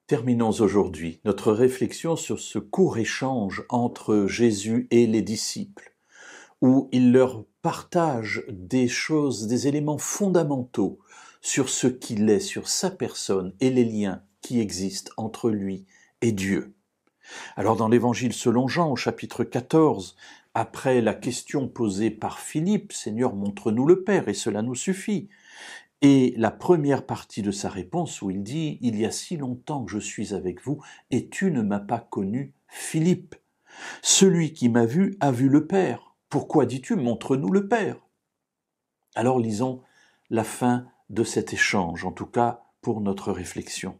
Terminons aujourd'hui notre réflexion sur ce court échange entre Jésus et les disciples, où il leur partage des choses, des éléments fondamentaux sur ce qu'il est, sur sa personne et les liens qui existent entre lui et Dieu. Alors dans l'Évangile selon Jean, au chapitre 14, après la question posée par Philippe, « Seigneur, montre-nous le Père, et cela nous suffit », et la première partie de sa réponse où il dit « Il y a si longtemps que je suis avec vous, et tu ne m'as pas connu, Philippe. Celui qui m'a vu a vu le Père. Pourquoi dis-tu, montre-nous le Père ?» Alors lisons la fin de cet échange, en tout cas pour notre réflexion.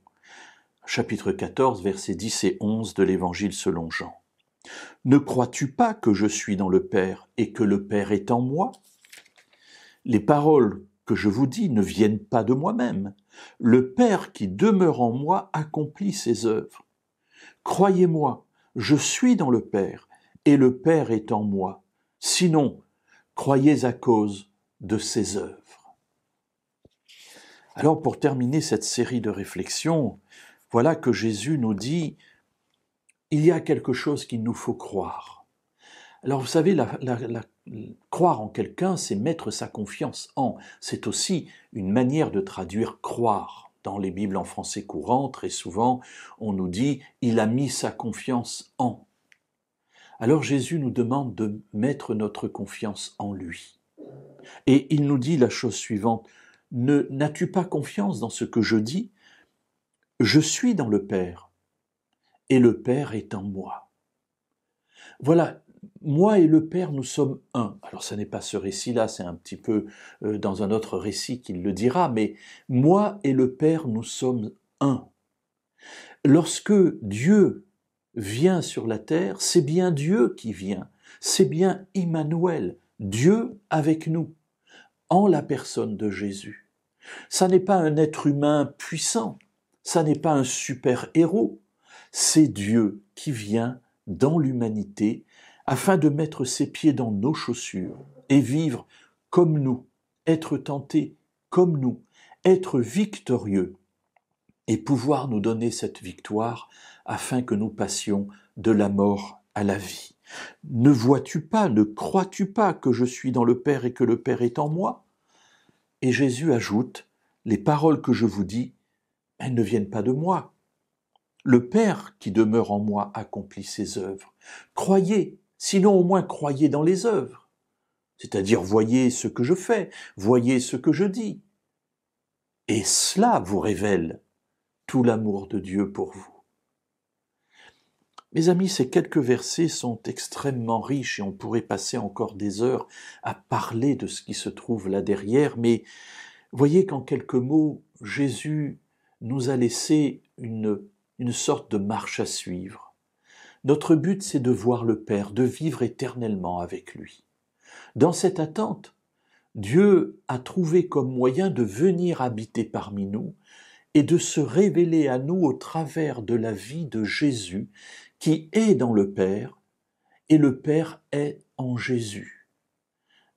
Chapitre 14, versets 10 et 11 de l'Évangile selon Jean. « Ne crois-tu pas que je suis dans le Père et que le Père est en moi ? Les paroles que je vous dis ne viennent pas de moi-même. Le Père qui demeure en moi accomplit ses œuvres. Croyez-moi, je suis dans le Père, et le Père est en moi. Sinon, croyez à cause de ses œuvres. » Alors, pour terminer cette série de réflexions, voilà que Jésus nous dit « Il y a quelque chose qu'il nous faut croire. » Alors, vous savez, croire en quelqu'un, c'est mettre sa confiance en. C'est aussi une manière de traduire croire. Dans les Bibles en français courant, très souvent, on nous dit « il a mis sa confiance en ». Alors Jésus nous demande de mettre notre confiance en lui. Et il nous dit la chose suivante, « N'as-tu pas confiance dans ce que je dis ? Je suis dans le Père, et le Père est en moi. » Voilà. Moi et le Père, nous sommes un. Alors, ce n'est pas ce récit-là, c'est un petit peu dans un autre récit qu'il le dira, mais moi et le Père, nous sommes un. Lorsque Dieu vient sur la terre, c'est bien Dieu qui vient, c'est bien Immanuel, Dieu avec nous, en la personne de Jésus. Ça n'est pas un être humain puissant, ça n'est pas un super-héros, c'est Dieu qui vient dans l'humanité afin de mettre ses pieds dans nos chaussures et vivre comme nous, être tenté comme nous, être victorieux et pouvoir nous donner cette victoire afin que nous passions de la mort à la vie. Ne vois-tu pas, ne crois-tu pas que je suis dans le Père et que le Père est en moi ? Et Jésus ajoute, les paroles que je vous dis, elles ne viennent pas de moi. Le Père qui demeure en moi accomplit ses œuvres. Croyez, sinon au moins croyez dans les œuvres. C'est-à-dire voyez ce que je fais, voyez ce que je dis. Et cela vous révèle tout l'amour de Dieu pour vous. Mes amis, ces quelques versets sont extrêmement riches et on pourrait passer encore des heures à parler de ce qui se trouve là derrière, mais voyez qu'en quelques mots, Jésus nous a laissé une sorte de marche à suivre. Notre but, c'est de voir le Père, de vivre éternellement avec lui. Dans cette attente, Dieu a trouvé comme moyen de venir habiter parmi nous et de se révéler à nous au travers de la vie de Jésus qui est dans le Père et le Père est en Jésus.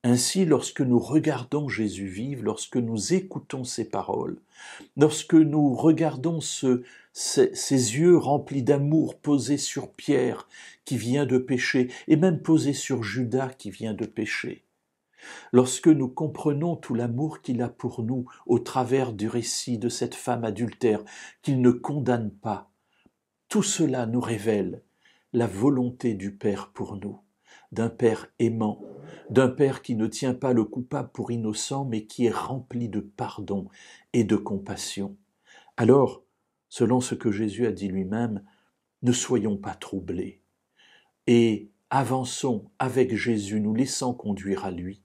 Ainsi, lorsque nous regardons Jésus vivre, lorsque nous écoutons ses paroles, lorsque nous regardons ses yeux remplis d'amour posés sur Pierre qui vient de pécher et même posés sur Judas qui vient de pécher, lorsque nous comprenons tout l'amour qu'il a pour nous au travers du récit de cette femme adultère qu'il ne condamne pas, tout cela nous révèle la volonté du Père pour nous, d'un Père aimant, d'un Père qui ne tient pas le coupable pour innocent, mais qui est rempli de pardon et de compassion. Alors, selon ce que Jésus a dit lui-même, ne soyons pas troublés et avançons avec Jésus, nous laissant conduire à lui,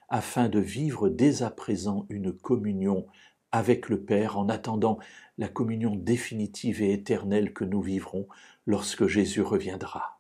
afin de vivre dès à présent une communion avec le Père en attendant la communion définitive et éternelle que nous vivrons lorsque Jésus reviendra.